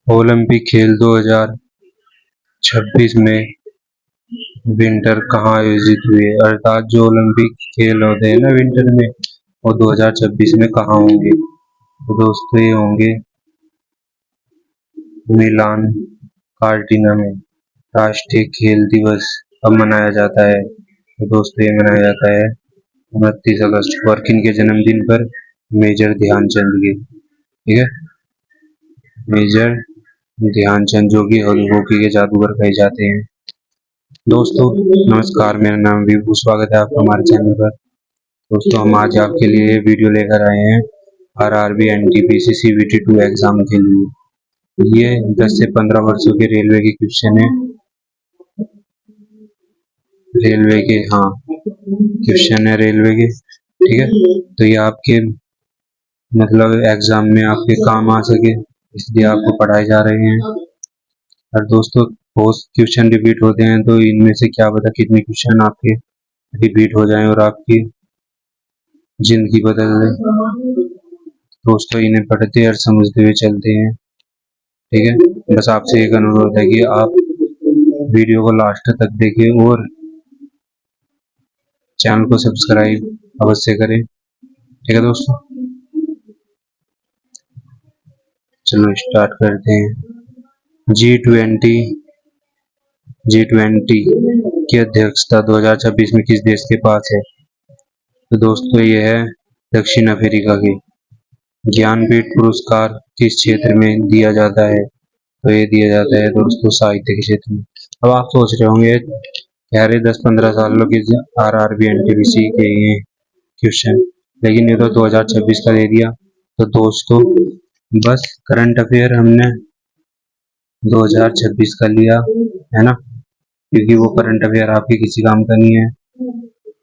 Olympic खेल 2026 में winter कहाँ आयोजित हुए? अर्थात जो ओलंपिक खेल होते हैं ना विंटर में, वो 2026 में कहाँ होंगे? तो दोस्तों ये होंगे मिलान कार्टिना में। राष्ट्रीय खेल दिवस कब मनाया जाता है? तो दोस्तों ये मनाया जाता है 29 अगस्त को। और किन के जन्मदिन पर? मेजर ध्यानचंद के। ठीक है, मेजर ध्यानचंद जो कि हॉकी के जादूगर कहे जाते हैं। दोस्तों नमस्कार, मेरा नाम विभू, स्वागत है आपका हमारे चैनल पर। दोस्तों हम आज आपके लिए वीडियो लेकर आए हैं आरआरबी एनटीपीसी सीबीटी 2 एग्जाम के लिए। ये 10 से 15 वर्षों के रेलवे के क्वेश्चन है, रेलवे के, हाँ क्वेश्चन है रेलवे के। ठीक है, तो ये आपके मतलब एग्जाम में आपके काम आ सके इसलिए आपको पढ़ाए जा रहे हैं। और दोस्तों बहुत क्वेश्चन रिपीट होते हैं, तो इनमें से क्या पता कितने क्वेश्चन आपके रिपीट हो जाएं और आपकी जिंदगी बदल दे। दोस्तों इन्हें पढ़ते और समझते हुए चलते हैं। ठीक है, बस आपसे एक अनुरोध है कि आप वीडियो को लास्ट तक देखें और चैनल को सब्सक्राइब अवश्य करें। ठीक है दोस्तों, चलो स्टार्ट करते हैं। G20 की अध्यक्षता 2026 में किस देश के पास है? तो दोस्तों ये है दक्षिण अफ्रीका के। ज्ञानपीठ पुरस्कार किस क्षेत्र में दिया जाता है? तो ये दिया जाता है दोस्तों साहित्य के क्षेत्र में। अब आप सोच रहे होंगे कह रहे 10-15 सालों के आरआरबी एनटीपीसी के ये क्वेश्चन, लेकिन ये तो 2026 का दे दिया। तो दोस्तों बस करंट अफेयर हमने 2026 का लिया है ना, क्योंकि वो करंट अफेयर आपके किसी काम का नहीं है,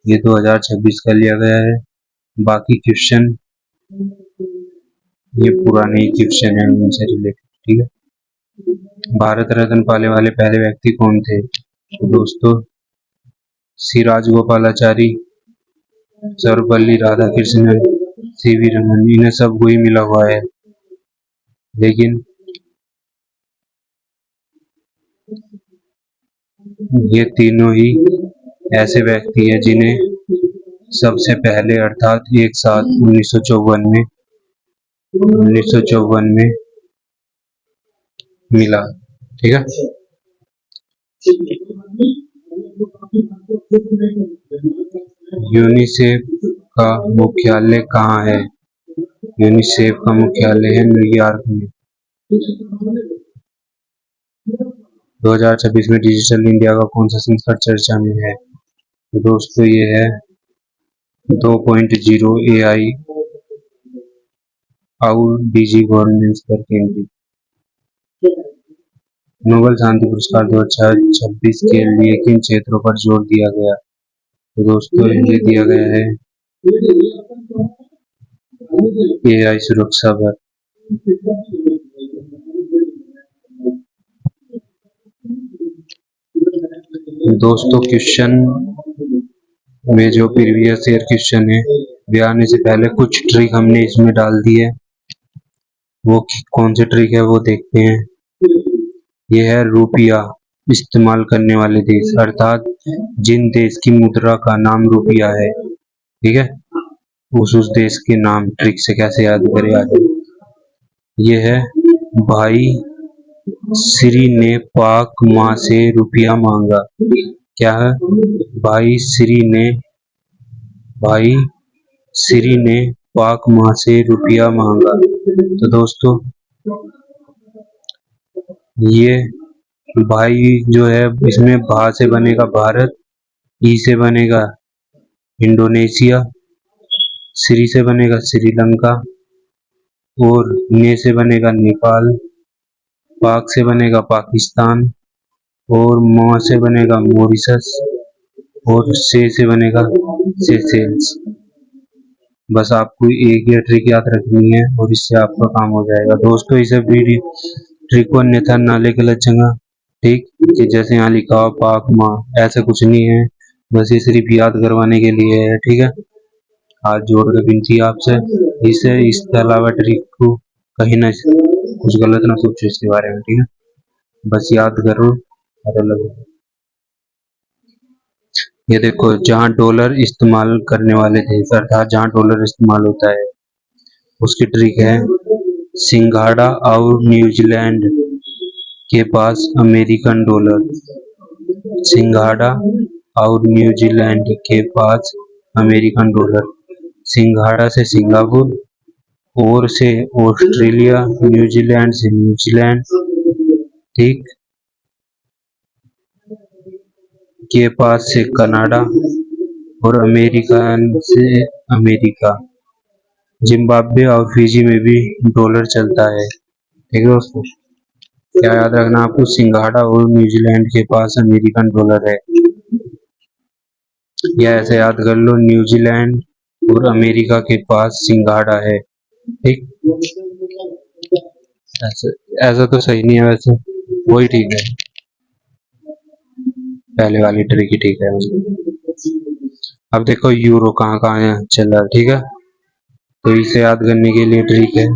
ये 2026 का लिया गया है। बाकी क्वेश्चन ये पुराने क्वेश्चन है उनसे रिलेटेड। ठीक है, भारत रत्न पाने वाले पहले व्यक्ति कौन थे? तो दोस्तों सी राजगोपालाचारी, सर्वपल्ली राधाकृष्णन, सीवी रमन, इन्हें सबको ही मिला हुआ है। लेकिन ये तीनों ही ऐसे व्यक्ति हैं जिन्हें सबसे पहले अर्थात एक साथ 1954 में मिला। ठीक है, यूनिसेफ का मुख्यालय कहाँ है? यूनिसेफ का मुख्यालय है न्यूयॉर्क में। 2026 में डिजिटल इंडिया का कौन सा संस्करण चर्चा में है? तो दोस्तों ये है 2.0 AI और डिजी गवर्नेंस पर केंद्रित। नोबेल शांति पुरस्कार 2026 के लिए किन क्षेत्रों पर जोर दिया गया? तो दोस्तों ये दिया गया है AI सुरक्षा पर। दोस्तों क्वेश्चन में जो प्रीवियस ईयर क्वेश्चन है वे आने से पहले कुछ ट्रिक हमने इसमें डाल दी है। वो कौन सी ट्रिक है वो देखते हैं। ये है रुपया इस्तेमाल करने वाले देश, अर्थात जिन देश की मुद्रा का नाम रुपया है। ठीक है, उस देश के नाम ट्रिक से कैसे याद करें आगे। ये है भाई श्री ने पाक माँ से रुपया मांगा। क्या है? भाई श्री ने पाक माँ से रुपया मांगा। तो दोस्तों ये भाई जो है इसमें भा से बनेगा भारत, ई से बनेगा इंडोनेशिया, श्री से बनेगा श्रीलंका, और ने से बनेगा नेपाल, पाक से बनेगा पाकिस्तान, और मॉ से बनेगा मॉरिशस, और से बनेगा सेशेल्स। बस आपको एक ये ट्रिक याद रखनी है और इससे आपका काम हो जाएगा। दोस्तों इसे वीडियो ट्रिक को अन्यथा ना ले गलत जगह। ठीक, कि जैसे यहाँ लिखा हो पाक माँ, ऐसा कुछ नहीं है, बस ये सिर्फ याद करवाने के लिए है। ठीक है, हाथ जोड़ के विनती है आपसे, इसके अलावा ट्रिक को कहीं ना कुछ गलत ना सोचो इसके बारे में, ठीक है? बस याद करो और अलग। ये देखो, जहाँ डॉलर इस्तेमाल करने वाले देश अर्थात जहाँ डॉलर इस्तेमाल होता है उसकी ट्रिक है, सिंघाड़ा और न्यूजीलैंड के पास अमेरिकन डॉलर। सिंघाड़ा और न्यूजीलैंड के पास अमेरिकन डॉलर। सिंघाड़ा से सिंगापुर, और से ऑस्ट्रेलिया, न्यूजीलैंड से न्यूजीलैंड, ठीक, के पास से कनाडा, और अमेरिका से अमेरिका। जिम्बाब्वे और फिजी में भी डॉलर चलता है, ठीक है दोस्तों? क्या याद रखना आपको, सिंघाड़ा और न्यूजीलैंड के पास अमेरिकन डॉलर है, या ऐसे याद कर लो, न्यूजीलैंड और अमेरिका के पास सिंघाड़ा है, ठीक। ऐसा ऐसा तो सही नहीं है वैसे, वही ठीक है, पहले वाली ट्रिक ही ठीक है। अब देखो यूरो कहाँ कहाँ है चल रहा है, ठीक है? तो इसे याद करने के लिए ट्रिक है,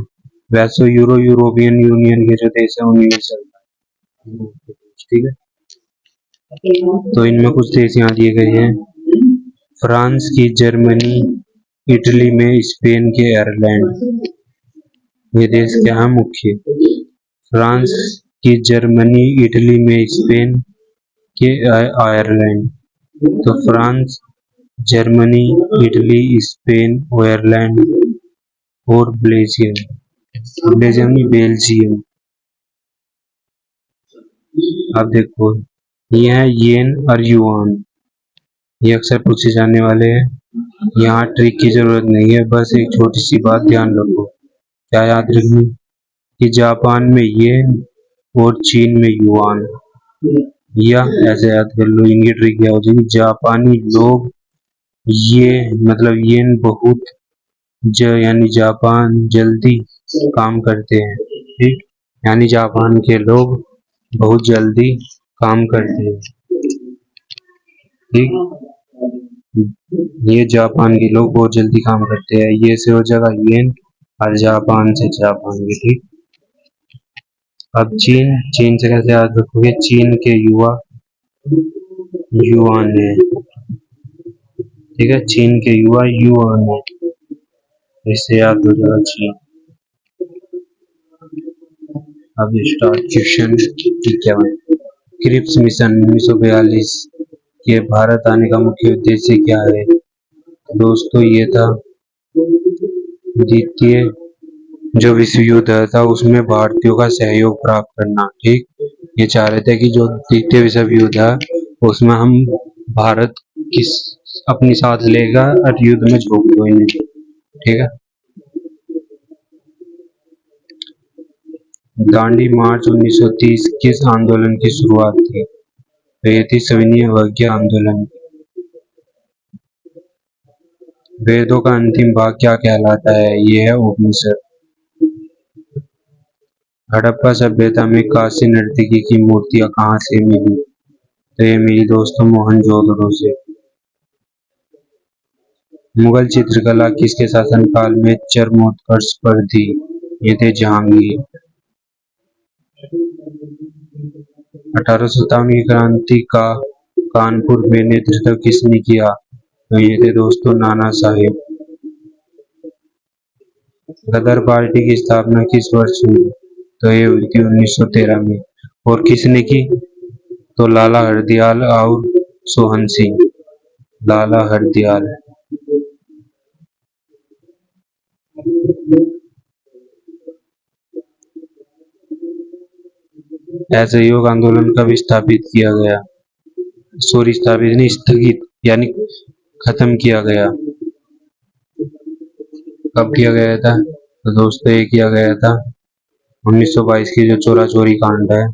वैसे यूरो यूरोपियन यूनियन के जो देश है उनमें चलता है, ठीक है? तो इनमें कुछ देश यहाँ दिए गए हैं, फ्रांस की जर्मनी, इटली में स्पेन के आयरलैंड। ये देश क्या है मुख्य? फ्रांस की जर्मनी, इटली में स्पेन के आयरलैंड। तो France, Germany, Italy, Spain, Ireland और बेल्जियम। बेल्जियम नहीं, बेल्जियम। अब देखो, ये है येन और युआन, ये अक्सर पूछे जाने वाले हैं, यहाँ ट्रिक की जरूरत नहीं है, बस एक छोटी सी बात ध्यान रखो। क्या याद रखनी? कि जापान में येन और चीन में युआन, या ऐसे याद कर लो, इनकी ट्रिक क्या हो जाएगी, जापानी लोग ये मतलब येन बहुत यानी जापान जल्दी काम करते हैं, ठीक, यानी जापान के लोग बहुत जल्दी काम करते हैं, ठीक। ये जापान के लोग बहुत जल्दी काम करते हैं, ये से हो जाएगा येन, और जापान से जापान के, ठीक। अब चीन, चीन से कैसे याद रखोगे, चीन के युवा युआन है, ठीक है, चीन के युवा युआन है, इससे याद हो जाएगा चीन। अब स्टार्ट क्वेश्चन, क्या क्रिप्स मिशन 1942 के भारत आने का मुख्य उद्देश्य क्या है? दोस्तों ये था द्वितीय जो विश्व युद्ध था उसमें भारतीयों का सहयोग प्राप्त करना, ठीक। ये चाह रहे थे कि जो द्वितीय विश्व युद्ध है उसमें हम भारत किस अपनी साथ लेगा और युद्ध में झोंक दो इन्हें, ठीक है। दांडी मार्च 1930 किस आंदोलन की शुरुआत थी? तो ये थी सविनय अवज्ञा आंदोलन। वेदों का अंतिम भाग क्या कहलाता है? ये है उपनिषद। हड़प्पा सभ्यता में कांस्य नर्तकी की मूर्तियां कहाँ से मिली? तो ये मिली दोस्तों मोहनजोदड़ो से। मुगल चित्रकला किसके शासनकाल में चरमोत्कर्ष पर थी? ये थे जहांगीर। 1857 की क्रांति का कानपुर में नेतृत्व किसने किया? तो ये थे दोस्तों नाना साहेब। गदर पार्टी की स्थापना किस वर्ष हुई? तो ये हुई थी 1913 में। और किसने की? तो लाला हरदयाल और सोहन सिंह। लाला हरदयाल। असहयोग आंदोलन कब स्थापित किया गया? सॉरी, स्थापित नहीं, स्थगित यानी खत्म किया गया। कब किया गया था? तो दोस्तों ये किया गया था 1922 की जो चोरा चोरी कांड है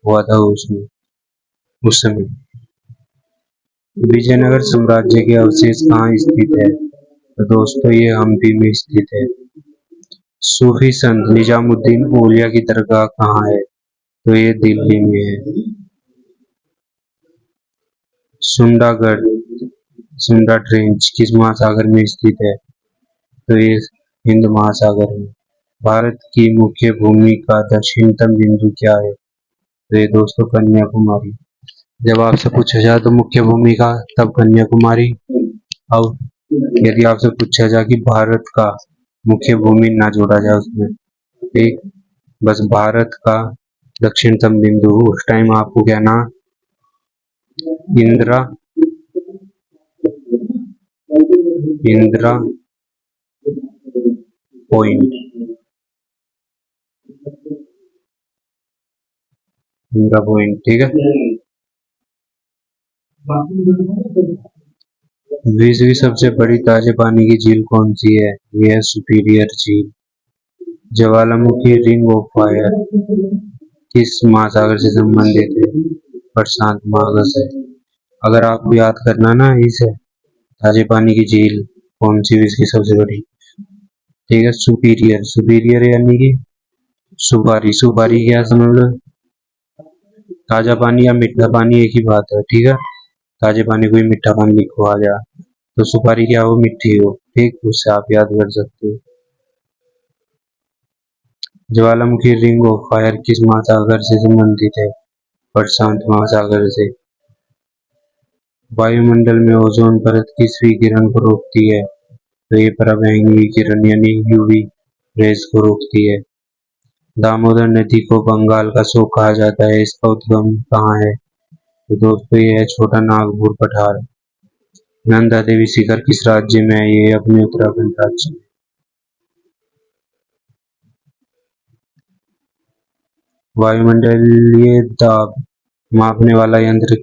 हुआ था उसमें, उस समय। विजयनगर साम्राज्य के अवशेष कहाँ स्थित है? तो दोस्तों ये हम्पी में स्थित है। सूफी संत निजामुद्दीन औलिया की दरगाह कहाँ है? तो ये दिल्ली में है। सुंडागढ़, सुंडा ट्रेंच किस महासागर में स्थित है? तो ये हिंद महासागर है। भारत की मुख्य भूमि का दक्षिणतम बिंदु क्या है? तो ये दोस्तों कन्याकुमारी। जब आपसे पूछा जाए तो मुख्य भूमि का, तब कन्याकुमारी। और यदि आपसे पूछा जाए कि भारत का मुख्य भूमि ना जोड़ा जाए उसमें, ठीक, बस भारत का दक्षिणतम बिंदु, उस टाइम आपको कहना इंदिरा इंदिरा पॉइंट। इंदिरा पॉइंट, ठीक है। विश्व की सबसे बड़ी ताजे पानी की झील कौन सी है? यह है सुपीरियर झील। ज्वालामुखी रिंग ऑफ फायर किस महासागर से संबंधित है? प्रशांत महासागर से। अगर आपको याद करना ना, इसे ताजे पानी की झील कौन सी विश्व की सबसे बड़ी, ठीक है, सुपीरियर। सुपीरियर यानी कि सुपारी। सुपारी क्या समझ लो, ताजा पानी या मीठा पानी एक ही बात है, ठीक है। ताजे पानी को ही मीठा पानी लिखो आ जा, तो सुपारी क्या हो, मिट्टी हो, ठीक, उससे आप याद कर सकते हो। ज्वालामुखी रिंग ऑफ फायर किस महासागर से संबंधित है? प्रशांत महासागर से। वायुमंडल में ओजोन परत किस विकिरण को रोकती है? तो ये पराबैंगनी विकिरण यानी यूवी रेज को रोकती है। दामोदर नदी को बंगाल का शोक कहा जाता है, इसका उद्गम कहाँ है? तो दोस्तों ये है छोटा नागपुर पठार। नंदा देवी शिखर किस राज्य में है? ये अपने उत्तराखंड राज्य में। वायुमंडलीय दाब मापने वाला यंत्र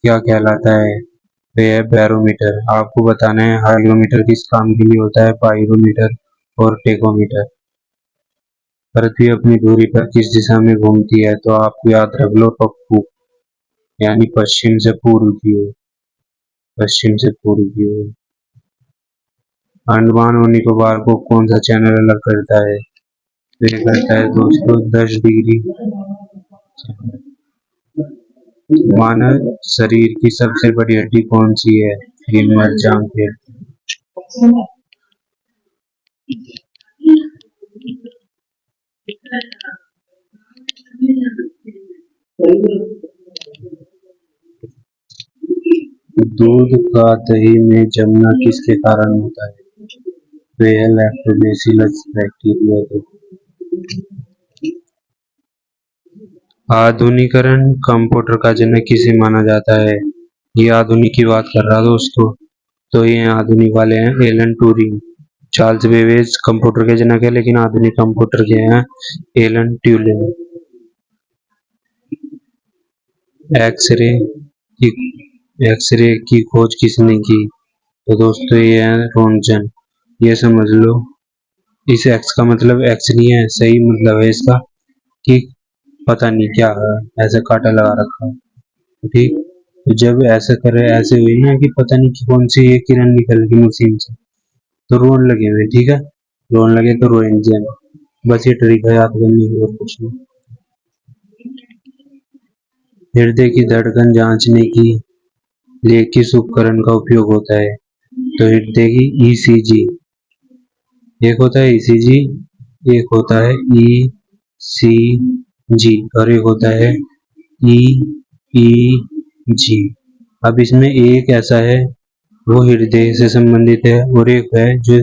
क्या कहलाता है? तो यह बैरोमीटर। आपको बताना है हाइग्रोमीटर किस काम के लिए होता है, पाइरोमीटर और टेकोमीटर। पृथ्वी अपनी धुरी पर किस दिशा में घूमती है? तो आपको याद रख लो, पप्पू, यानी पश्चिम से पूर्व की ओर। पश्चिम से पूर्व की ओर। अंडमान और निकोबार को कौन सा चैनल अलग करता है? तो ये करता है दोस्तों 10 डिग्री। मानव शरीर की सबसे बड़ी हड्डी कौन सी है? फीमर जांघ की हड्डी। दूध का दही में जमना किसके कारण होता है? तो यह लैक्टोबैसिलस बैक्टीरिया के। आधुनिकीकरण कंप्यूटर का जनक किसे माना जाता है? ये आधुनिक की बात कर रहा दोस्तों, तो ये आधुनिक वाले हैं Alan Turing. Charles Babbage computer के जनक है, लेकिन आधुनिक कंप्यूटर के हैं एलन ट्यूरिंग। एक्सरे की एक्सरे की खोज किसने की? तो दोस्तों ये है रोन्टगन। ये समझ लो, इस एक्स का मतलब एक्स नहीं है, सही मतलब है इसका कि पता नहीं क्या है, ऐसे कांटा लगा रखा है, ठीक। तो जब ऐसा करे, ऐसे हुई ना कि पता नहीं कि कौन सी ये किरण निकल गई मशीन से, तो रोन लगे हुए, ठीक है, रोन लगे तो रोएंटगन। बस ये ट्रिक है याद करने की, और कुछ नहीं। हृदय की धड़कन जांचने की लिए किस उपकरण का उपयोग होता है? तो हृदय की ईसीजी। एक होता है ईसीजी, एक होता है ईसीजी, और एक होता है ईईजी। अब इसमें एक ऐसा है वो हृदय से संबंधित है, और एक है जो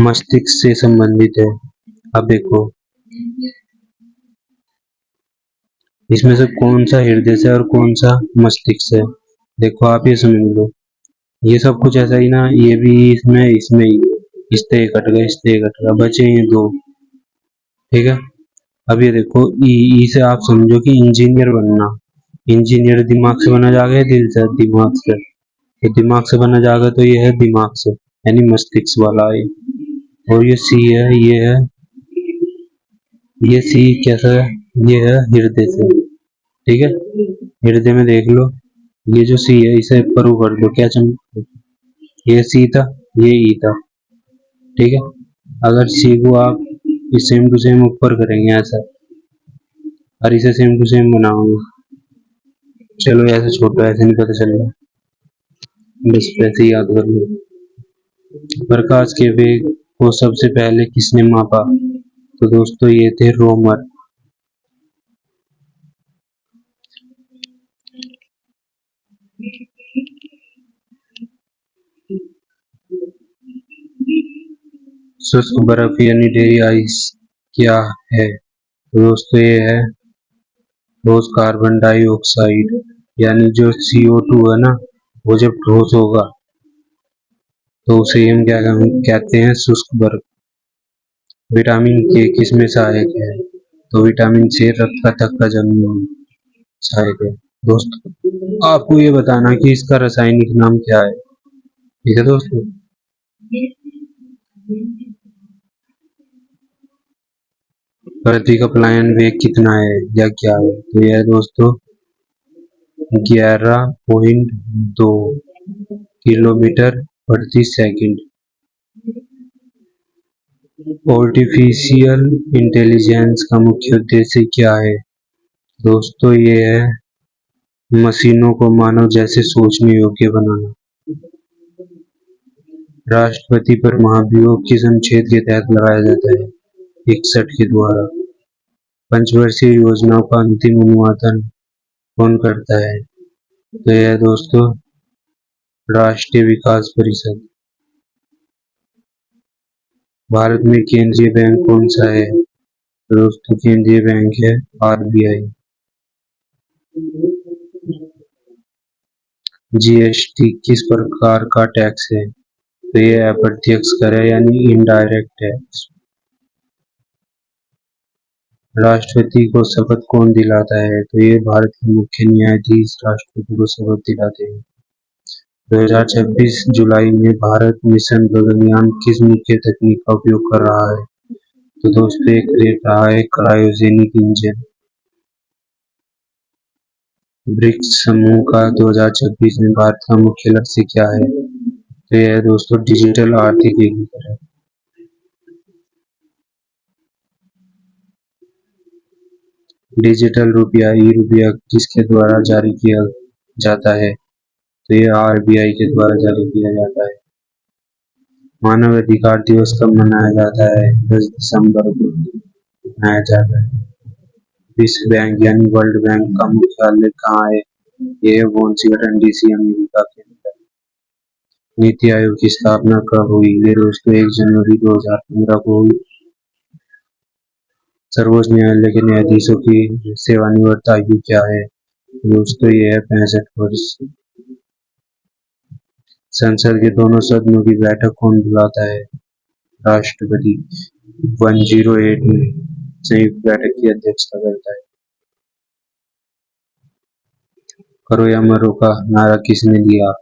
मस्तिष्क से संबंधित है। अब देखो इसमें से कौन सा हृदय से और कौन सा मस्तिष्क से। देखो आप ये समझ लो, ये सब कुछ ऐसा ही ना, ये भी इसमें इसमें ही, इससे कट गए, इससे कट गया, बचे ये दो, ठीक है। अब ये देखो ई से आप समझो कि इंजीनियर बनना। इंजीनियर दिमाग से बना जाएगा या दिल से? दिमाग से। तो दिमाग से बना जाएगा, तो ये है दिमाग से, यानी मस्तिष्क वाला है। और ये सी है, ये सी कैसा है? ये है हृदय से, ठीक है। हृदय में देख लो, ये जो सी है इसे ऊपर कर दो, क्या चमक, ये सी था, ये ई था, ठीक है। अगर सी को आप सेम टू सेम ऊपर करेंगे ऐसा, और इसे सेम टू सेम बनाओगे, चलो ऐसे छोड़ो, ऐसे नहीं पता चल रहा, बस वैसे ही याद कर लो। प्रकाश के वेग को सबसे पहले किसने मापा? तो दोस्तों ये थे रोमर। शुष्क बर्फ यानी ड्राई आइस क्या है? तो दोस्तों ये है ठोस कार्बन डाइऑक्साइड, यानी जो CO2 है ना, वो जब ठोस होगा तो उसे हम क्या कहते हैं, शुष्क बर्फ। विटामिन के किस में सहायक है? तो विटामिन से रक्त का थक्का जमने में सहायक है। दोस्तों आपको ये बताना कि इसका रासायनिक नाम क्या है, ठीक है दोस्तों। पृथ्वी का पलायन वेग कितना है या क्या है? तो यह है दोस्तों 11.2 किलोमीटर प्रति सेकंड। आर्टिफिशियल इंटेलिजेंस का मुख्य उद्देश्य क्या है? दोस्तों ये है मशीनों को मानव जैसे सोचने योग्य बनाना। राष्ट्रपति पर महाभियोग किस अनुच्छेद के तहत लगाया जाता है? 61 के द्वारा। पंचवर्षीय योजनाओं का अंतिम अनुमोदन कौन करता है? तो यह है दोस्तों राष्ट्रीय विकास परिषद। भारत में केंद्रीय बैंक कौन सा है? तो दोस्तों केंद्रीय बैंक है RBI। GST किस प्रकार का टैक्स है? तो ये अप्रत्यक्ष कर है यानी इनडायरेक्ट टैक्स। राष्ट्रपति को शपथ कौन दिलाता है? तो ये भारत के मुख्य न्यायाधीश राष्ट्रपति को शपथ दिलाते हैं। 2026 जुलाई में भारत मिशन गगनयान किस मुख्य तकनीक का उपयोग कर रहा है? तो दोस्तों एक रहा है क्रायोजेनिक इंजन। ब्रिक्स समूह का 2026 में भारत का मुख्य लक्ष्य क्या है? तो यह है दोस्तों डिजिटल आर्थिक एकीकरण। डिजिटल रुपया ई रुपया किसके द्वारा जारी किया जाता है? तो ये RBI के द्वारा जारी किया जाता है। मानव अधिकार दिवस कब मनाया जाता है? 10 दिसंबर को मनाया जाता है। विश्व बैंक यानी वर्ल्ड बैंक का मुख्यालय कहाँ है? ये है वॉशिंगटन DC अमेरिका के अंदर। नीति आयोग की स्थापना कब हुई? ये दोस्तों 1 जनवरी 2015 को हुई। सर्वोच्च न्यायालय के न्यायाधीशों की सेवानिवृत्त आयु क्या है? दोस्तों ये है 65 वर्ष। संसद के दोनों सदनों की बैठक कौन बुलाता है? राष्ट्रपति। 108 में संयुक्त बैठक की अध्यक्षता करता है। करो या मरो का नारा किसने दिया?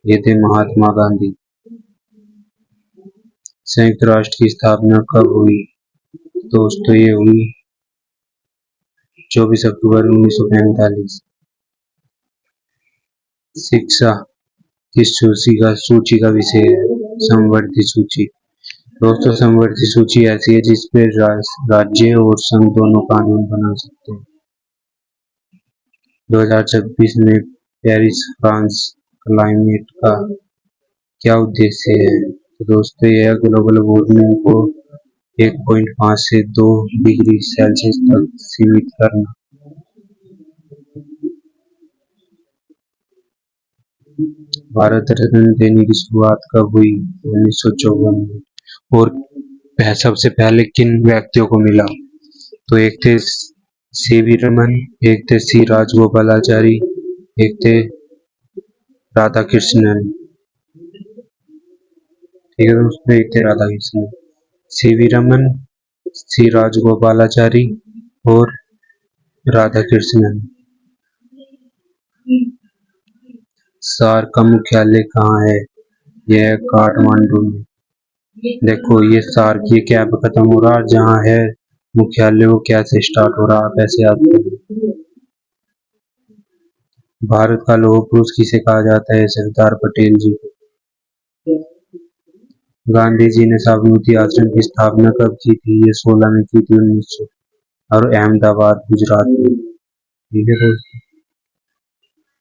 ये थे महात्मा गांधी। संयुक्त राष्ट्र की स्थापना कब हुई? दोस्तों ये हुई 24 अक्टूबर 1945। शिक्षा किस सूची का विषय है? समवर्ती सूची। दोस्तों समवर्ती सूची ऐसी है जिस पे राज्य और संघ दोनों कानून बना सकते हैं। 2026 में पेरिस फ्रांस क्लाइमेट का क्या उद्देश्य है? तो दोस्तों यह ग्लोबल वार्मिंग को 1.5 से 2 डिग्री सेल्सियस तक सीमित करना। भारत रत्न देने की शुरुआत कब हुई? 1954 में। और सबसे पहले किन व्यक्तियों को मिला? तो एक थे CV रमन, एक थे C राजगोपालाचारी, एक थे राधा कृष्णन। ठीक है दोस्तों, एक थे राधा कृष्णन। CV रमन, C राजगोपालाचारी और राधा कृष्णन। सार्क का मुख्यालय कहाँ है? यह है काठमांडू में। देखो ये सार्क ये क्या खत्म हो रहा, जहाँ है मुख्यालय वो कैसे स्टार्ट हो रहा, आप ऐसे याद करिए। भारत का लौह पुरुष किसे कहा जाता है? सरदार पटेल जी को। गांधी जी ने साबरमती आश्रम की स्थापना कब की थी? ये 16 में की थी 1900 और अहमदाबाद गुजरात में। ठीक है दोस्तों।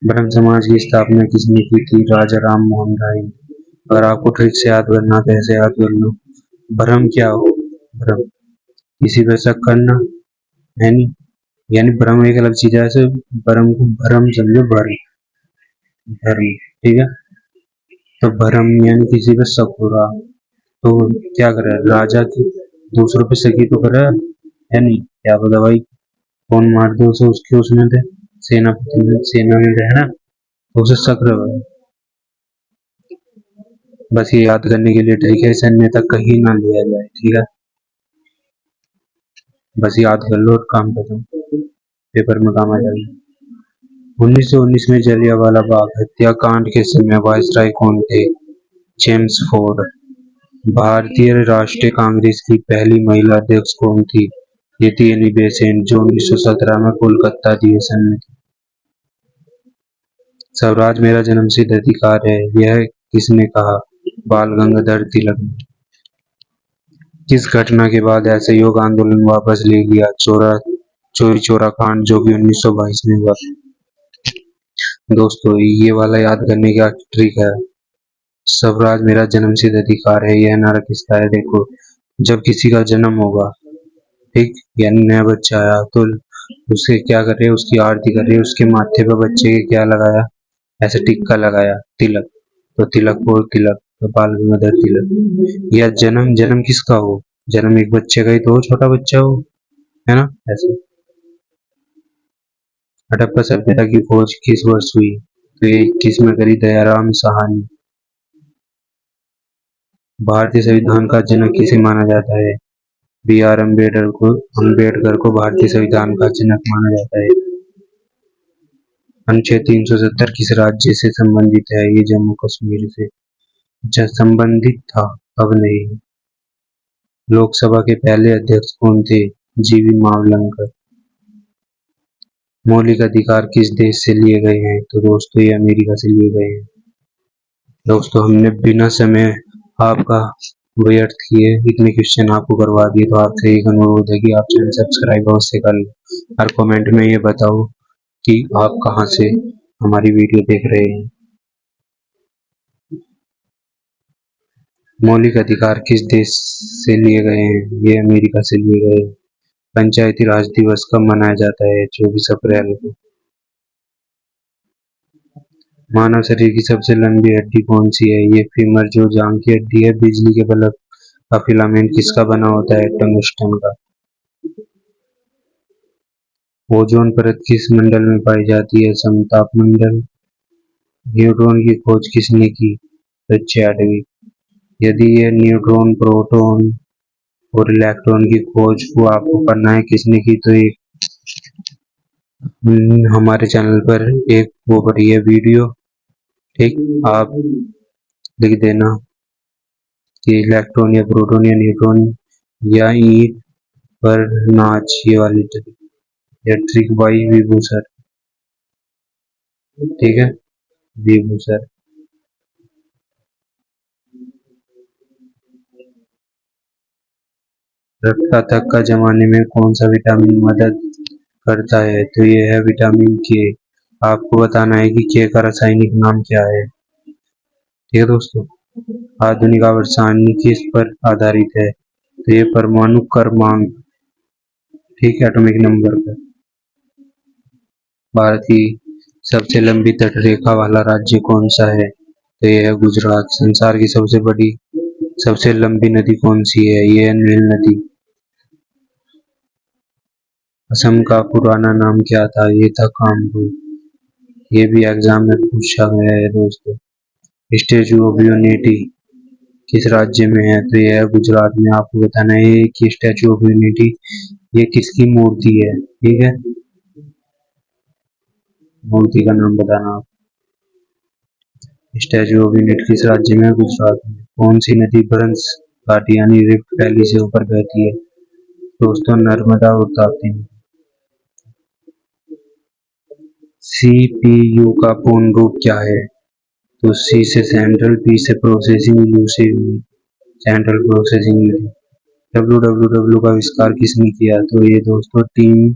ब्रह्म समाज की स्थापना किसने की थी? राजा राम मोहन राय। अगर आपको ट्रिक से याद करना तो ऐसे याद कर लो। भ्रम क्या हो? भ्रम किसी पर शक करना है नहीं, यानी भ्रम एक अलग चीज है। ऐसे भ्रम को भ्रम समझो, भ्रम भ्रम, ठीक है। तो भ्रम यानी किसी पर शक हो रहा, तो क्या करे राजा की, दूसरों पे शक ही तो करे है नहीं, क्या पता भाई कौन मार दे उसे, उसके उसमें थे, सेनापति में, सेना में थे, है ना, तो उसे शक रहा। बस ये याद करने के लिए ट्रिक है, इसे अन्यथा कहीं ना लिया जाए, ठीक है। बस याद कर लो और काम खत्म, पेपर में काम आ जाएगा। 1919 में जलियांवाला बाग हत्याकांड के समय वायसराय कौन थे? James Ford. भारतीय राष्ट्रीय कांग्रेस की पहली महिला अध्यक्ष कौन थी? ये थी एनी बेसेंट, जो 1917 में कोलकाता अधिवेशन में थी। स्वराज मेरा जन्मसिद्ध अधिकार है, यह किसने कहा? बाल गंगाधर तिलक ने। किस घटना के बाद असहयोग आंदोलन वापस ले लिया? चोरी चौरा कांड, जो कि 1922 में हुआ। दोस्तों ये वाला याद करने का ट्रिक है, स्वराज मेरा जन्मसिद्ध अधिकार है, यह नारा किसका है? देखो, जब किसी का जन्म होगा, ठीक, यानी नया बच्चा आया, तो उसे क्या कर रहे हैं, उसकी आरती कर रहे हैं, उसके माथे पर बच्चे के क्या लगाया, ऐसे टिक्का लगाया, तिलक, तो तिलक और तिलक, तो बाल गंगाधर तिलक। या जन्म, जन्म किसका हो, जन्म एक बच्चे का ही तो हो, छोटा बच्चा हो, है ना, ऐसे। हड़प्पा सभ्यता की खोज किस वर्ष हुई? तो ये 21 में करी दयाराम साहनी। भारतीय संविधान का जनक किसे माना जाता है? बी आर अम्बेडकर को भारतीय संविधान का जनक माना जाता है। अनुच्छेद 370 किस राज्य से संबंधित है? ये जम्मू कश्मीर से संबंधित था, अब नहीं। लोकसभा के पहले अध्यक्ष कौन थे? जीवी मावलंकर। मौलिक अधिकार किस देश से लिए गए हैं? तो दोस्तों ये अमेरिका से लिए गए हैं। दोस्तों हमने बिना समय आपका व्यर्थ किए इतने क्वेश्चन आपको करवा दिए, तो आपसे एक अनुरोध है कि आप चैनल सब्सक्राइब अवश्य कर लो और कमेंट में ये बताओ कि आप कहाँ से हमारी वीडियो देख रहे हैं। मौलिक अधिकार किस देश से लिए गए हैं? ये अमेरिका से लिए गए हैं। पंचायती राज दिवस कब मनाया जाता है? 24 अप्रैल को। मानव शरीर की सबसे लंबी हड्डी कौन सी है? ये फीमर, जो जांघ की हड्डी है। बिजली के बल्ब का फिलामेंट किसका बना होता है? टंगस्टन का। ओजोन परत किस मंडल में पाई जाती है? समताप मंडल। न्यूट्रॉन की खोज किसने की? तो चैडविक। यदि ये न्यूट्रॉन, प्रोटॉन और इलेक्ट्रॉन की खोज को आपको पढ़ना है किसने की, तो एक हमारे चैनल पर एक वो पड़ी है वीडियो, ठीक, आप लिख देना कि इलेक्ट्रॉन या प्रोटॉन या न्यूट्रॉन या ईंट पर नाच, ये वाली ट्रिक, या ट्रिक बाई विभू सर, ठीक है, विभू सर। रक्त का थक्का जमाने में कौन सा विटामिन मदद करता है? तो ये है विटामिन के। आपको बताना है कि के का रासायनिक नाम क्या है, ठीक है दोस्तों। आधुनिक आवर्त सारणी किस पर आधारित है? तो ये परमाणु क्रमांक, ठीक है, एटॉमिक नंबर पर। भारत की सबसे लंबी तटरेखा वाला राज्य कौन सा है? तो ये है गुजरात। संसार की सबसे बड़ी, सबसे लंबी नदी कौन सी है? ये है नील नदी। असम का पुराना नाम क्या था? ये था कामरूप। ये भी एग्जाम में पूछा गया है दोस्तों। स्टेचू ऑफ यूनिटी किस राज्य में है? तो यह है गुजरात में। आपको बताना है कि स्टैचू ऑफ यूनिटी ये किसकी मूर्ति है, ठीक है, मूर्ति का नाम बताना आप। स्टैचू ऑफ यूनिटी किस राज्य में है? गुजरात में। कौन सी नदी भ्रंश घाटी यानी रिफ्ट वैली से होकर बहती है? दोस्तों नर्मदा और ताप्ती। सीपीयू का पूर्ण रूप क्या है? तो सी से सेंट्रल, पी से प्रोसेसिंग, यू से सेंट्रल प्रोसेसिंग यूनिट। डब्ल्यू का आविष्कार किसने किया? तो ये दोस्तों टीम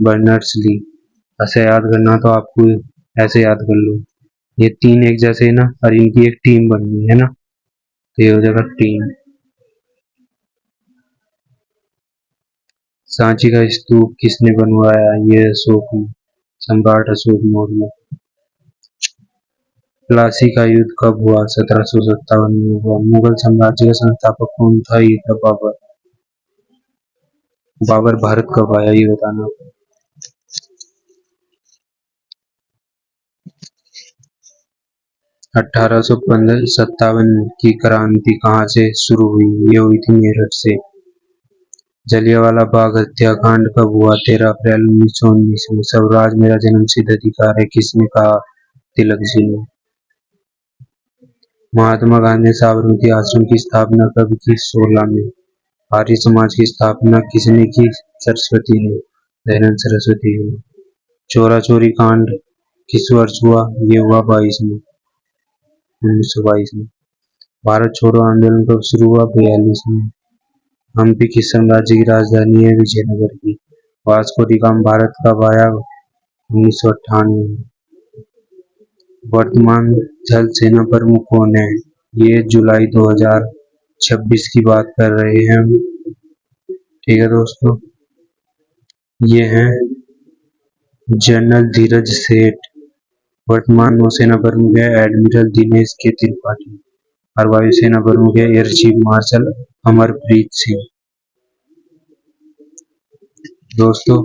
बर्नर्स ली। ऐसे याद करना तो आपको ऐसे याद कर लो, ये तीन एक जैसे ना, और इनकी एक टीम बननी है ना, तो ये हो जाएगा टीन। सांची का स्तूप किसने बनवाया? ये अशोक ने, सम्राट अशोक मौर्य। प्लासी का युद्ध कब हुआ? 1757 में हुआ। मुगल साम्राज्य का संस्थापक कौन था? ये था बाबर। बाबर भारत कब आया ये बताना। 1857 की क्रांति कहाँ से शुरू हुई? ये हुई थी मेरठ से। जलियांवाला बाग हत्याकांड कब हुआ? 13 अप्रैल 1919 में। स्वराज मेरा जन्मसिद्ध अधिकार है किसने कहा? तिलक जी ने। महात्मा गांधी ने साबरमती आश्रम की स्थापना कब की? 16 में। आर्य समाज की स्थापना किसने की? सरस्वती ने, दयानंद सरस्वती ने। चोरा चोरी कांड किस वर्ष हुआ? ये हुआ 1922 में। भारत छोड़ो आंदोलन कब शुरू हुआ? 42 में। हम्पी किस साम्राज्य की राजधानी है? विजयनगर की। वास्को डी गामा भारत कब आया? 1998 में। वर्तमान थल सेना प्रमुख कौन है? ये जुलाई 2026 की बात कर रहे हैं हम। ठीक है दोस्तों, ये हैं जनरल धीरज सेठ। वर्तमान नौसेना प्रमुख है एडमिरल दिनेश के त्रिपाठी। और वायुसेना प्रमुख है air chief marshal Amarpreet Singh. दोस्तों